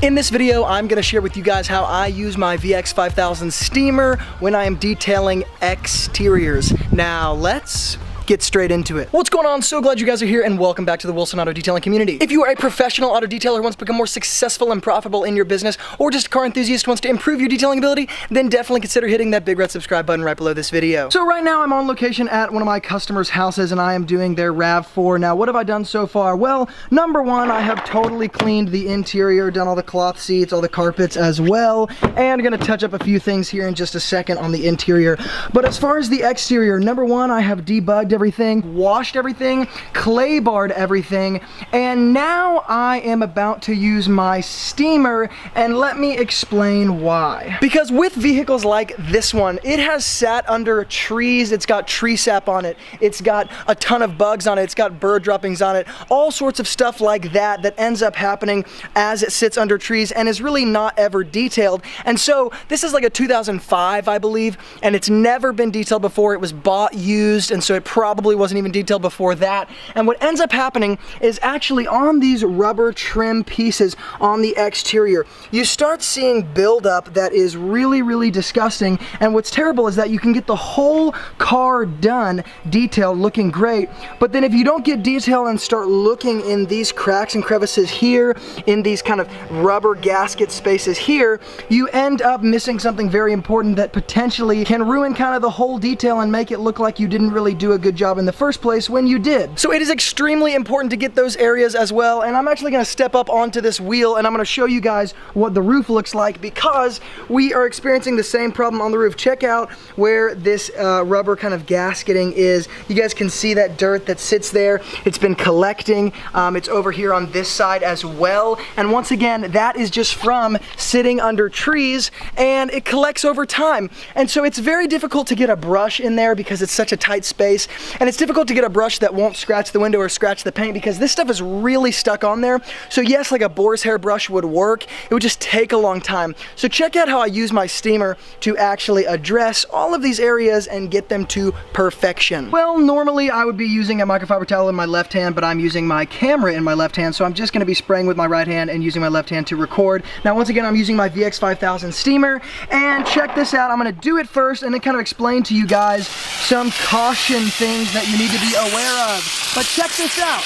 In this video, I'm gonna share with you guys how I use my VX5000 steamer when I am detailing exteriors. Now let's get straight into it. What's going on? So glad you guys are here and welcome back to the Wilson Auto Detailing community. If you are a professional auto detailer who wants to become more successful and profitable in your business, or just a car enthusiast who wants to improve your detailing ability, then definitely consider hitting that big red subscribe button right below this video. So right now I'm on location at one of my customers' houses and I am doing their RAV4. Now what have I done so far? Well, number one, I have totally cleaned the interior, done all the cloth seats, all the carpets as well, and gonna touch up a few things here in just a second on the interior. But as far as the exterior, number one, I have debugged everything, washed everything, clay barred everything, and now I am about to use my steamer, and let me explain why. Because with vehicles like this one, it has sat under trees, it's got tree sap on it, it's got a ton of bugs on it, it's got bird droppings on it, all sorts of stuff like that that ends up happening as it sits under trees and is really not ever detailed. And so this is like a 2005, I believe, and it's never been detailed before. It was bought used, and so it probably wasn't even detailed before that. And what ends up happening is actually on these rubber trim pieces on the exterior, you start seeing buildup that is really, really disgusting. And what's terrible is that you can get the whole car done, detailed, looking great, but then if you don't get detail and start looking in these cracks and crevices here, in these kind of rubber gasket spaces here, you end up missing something very important that potentially can ruin kind of the whole detail and make it look like you didn't really do a good job in the first place when you did. So it is extremely important to get those areas as well, and I'm actually gonna step up onto this wheel and I'm gonna show you guys what the roof looks like, because we are experiencing the same problem on the roof. Check out where this rubber kind of gasketing is. You guys can see that dirt that sits there. It's been collecting. It's over here on this side as well, and once again, that is just from sitting under trees, and it collects over time. And so it's very difficult to get a brush in there because it's such a tight space, and it's difficult to get a brush that won't scratch the window or scratch the paint because this stuff is really stuck on there. So yes, like a boar's hair brush would work, it would just take a long time. So check out how I use my steamer to actually address all of these areas and get them to perfection. Well, normally I would be using a microfiber towel in my left hand, but I'm using my camera in my left hand, so I'm just gonna be spraying with my right hand and using my left hand to record. Now once again, I'm using my VX5000 steamer, and check this out. I'm gonna do it first and then kind of explain to you guys some caution things that you need to be aware of. But check this out.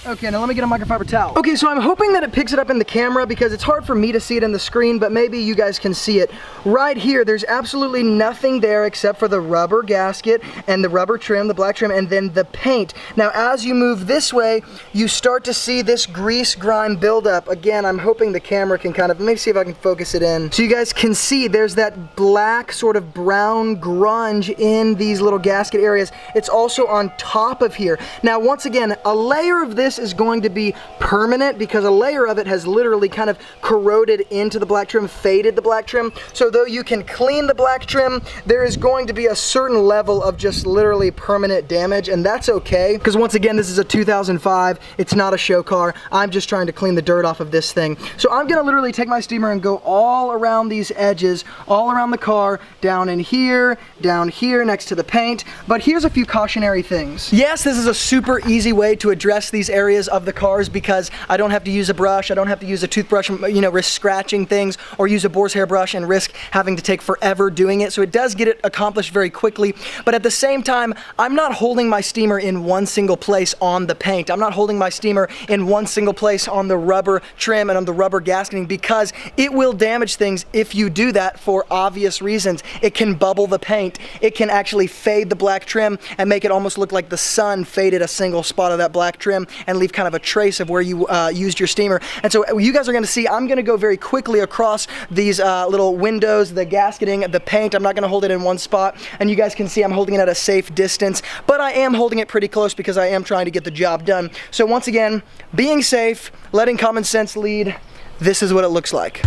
Okay, now let me get a microfiber towel. Okay, so I'm hoping that it picks it up in the camera because it's hard for me to see it in the screen, but maybe you guys can see it. Right here, there's absolutely nothing there except for the rubber gasket and the rubber trim, the black trim, and then the paint. Now, as you move this way, you start to see this grease grime buildup. Again, I'm hoping the camera can kind of, let me see if I can focus it in. So you guys can see there's that black sort of brown grunge in these little gasket areas. It's also on top of here. Now, once again, a layer of this is going to be permanent because a layer of it has literally kind of corroded into the black trim, faded the black trim. So though you can clean the black trim, there is going to be a certain level of just literally permanent damage, and that's okay, because once again, this is a 2005, it's not a show car. I'm just trying to clean the dirt off of this thing. So I'm gonna literally take my steamer and go all around these edges, all around the car, down in here, down here next to the paint. But here's a few cautionary things. Yes, this is a super easy way to address these areas of the cars because I don't have to use a brush, I don't have to use a toothbrush, you know, risk scratching things, or use a boar's hair brush and risk having to take forever doing it. So it does get it accomplished very quickly, but at the same time, I'm not holding my steamer in one single place on the paint. I'm not holding my steamer in one single place on the rubber trim and on the rubber gasketing, because it will damage things if you do that for obvious reasons. It can bubble the paint, it can actually fade the black trim and make it almost look like the sun faded a single spot of that black trim and leave kind of a trace of where you used your steamer. And so you guys are gonna see, I'm gonna go very quickly across these little windows, the gasketing, the paint. I'm not gonna hold it in one spot, and you guys can see I'm holding it at a safe distance, but I am holding it pretty close because I am trying to get the job done. So once again, being safe, letting common sense lead, this is what it looks like.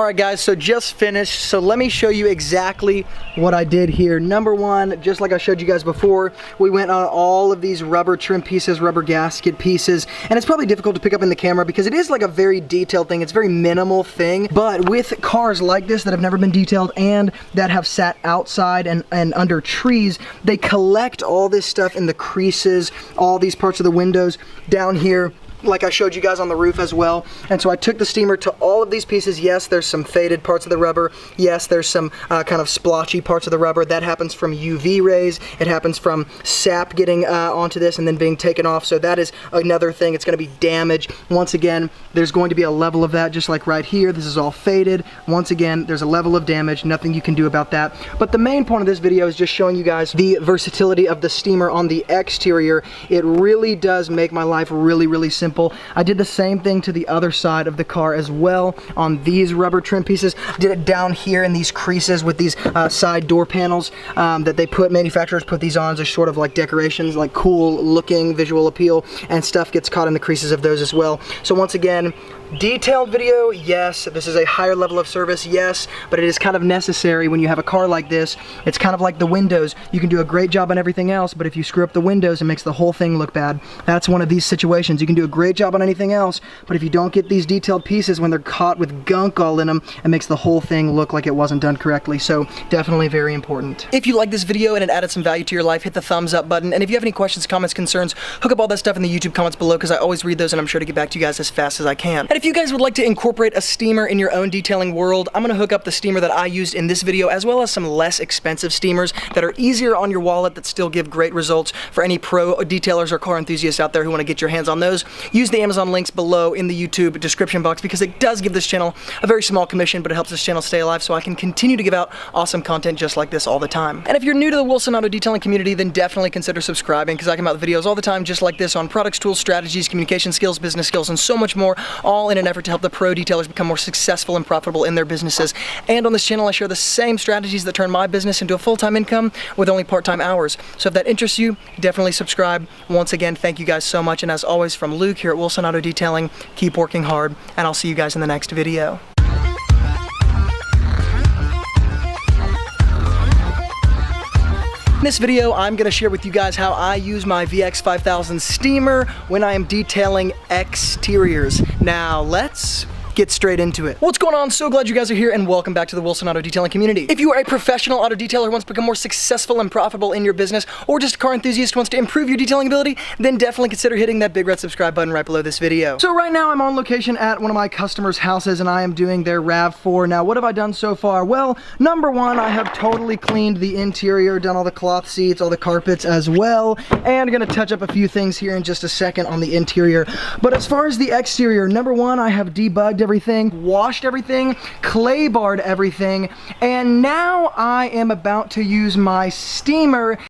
Alright guys, so just finished, so let me show you exactly what I did here. Number one, just like I showed you guys before, we went on all of these rubber trim pieces, rubber gasket pieces, and it's probably difficult to pick up in the camera because it is like a very detailed thing. It's a very minimal thing, but with cars like this that have never been detailed and that have sat outside and under trees, they collect all this stuff in the creases, all these parts of the windows down here, like I showed you guys on the roof as well. And so I took the steamer to all of these pieces. Yes, there's some faded parts of the rubber. Yes, there's some kind of splotchy parts of the rubber. That happens from UV rays. It happens from sap getting onto this and then being taken off. So that is another thing. It's going to be damaged. Once again, there's going to be a level of that, just like right here. This is all faded. Once again, there's a level of damage. Nothing you can do about that. But the main point of this video is just showing you guys the versatility of the steamer on the exterior. It really does make my life really, really simple. I did the same thing to the other side of the car as well on these rubber trim pieces. Did it down here in these creases with these side door panels that they put, manufacturers put these on as sort of like decorations, like cool looking visual appeal, and stuff gets caught in the creases of those as well. So once again, detailed video, yes. This is a higher level of service, yes, but it is kind of necessary when you have a car like this. It's kind of like the windows. You can do a great job on everything else, but if you screw up the windows, it makes the whole thing look bad. That's one of these situations. You can do a great job on anything else, but if you don't get these detailed pieces when they're caught with gunk all in them, it makes the whole thing look like it wasn't done correctly. So definitely very important. If you like this video and it added some value to your life, hit the thumbs up button. And if you have any questions, comments, concerns, hook up all that stuff in the YouTube comments below, because I always read those and I'm sure to get back to you guys as fast as I can. And if you guys would like to incorporate a steamer in your own detailing world, I'm gonna hook up the steamer that I used in this video, as well as some less expensive steamers that are easier on your wallet that still give great results for any pro detailers or car enthusiasts out there who want to get your hands on those. Use the Amazon links below in the YouTube description box, because it does give this channel a very small commission, but it helps this channel stay alive so I can continue to give out awesome content just like this all the time. And if you're new to the Wilson Auto Detailing community, then definitely consider subscribing, because I come out with videos all the time just like this on products, tools, strategies, communication skills, business skills, and so much more, all in an effort to help the pro detailers become more successful and profitable in their businesses. And on this channel, I share the same strategies that turn my business into a full-time income with only part-time hours. So if that interests you, definitely subscribe. Once again, thank you guys so much. And as always, from Luke here at Wilson Auto Detailing, keep working hard, and I'll see you guys in the next video. In this video, I'm going to share with you guys how I use my VX5000 steamer when I am detailing exteriors. Now, let's get straight into it. What's going on? So glad you guys are here, and welcome back to the Wilson Auto Detailing community. If you are a professional auto detailer who wants to become more successful and profitable in your business, or just a car enthusiast who wants to improve your detailing ability, then definitely consider hitting that big red subscribe button right below this video. So right now I'm on location at one of my customers' houses, and I am doing their RAV4. Now, what have I done so far? Well, number one, I have totally cleaned the interior, done all the cloth seats, all the carpets as well, and gonna touch up a few things here in just a second on the interior. But as far as the exterior, number one, I have debugged everything, washed everything, clay barred everything, and now I am about to use my steamer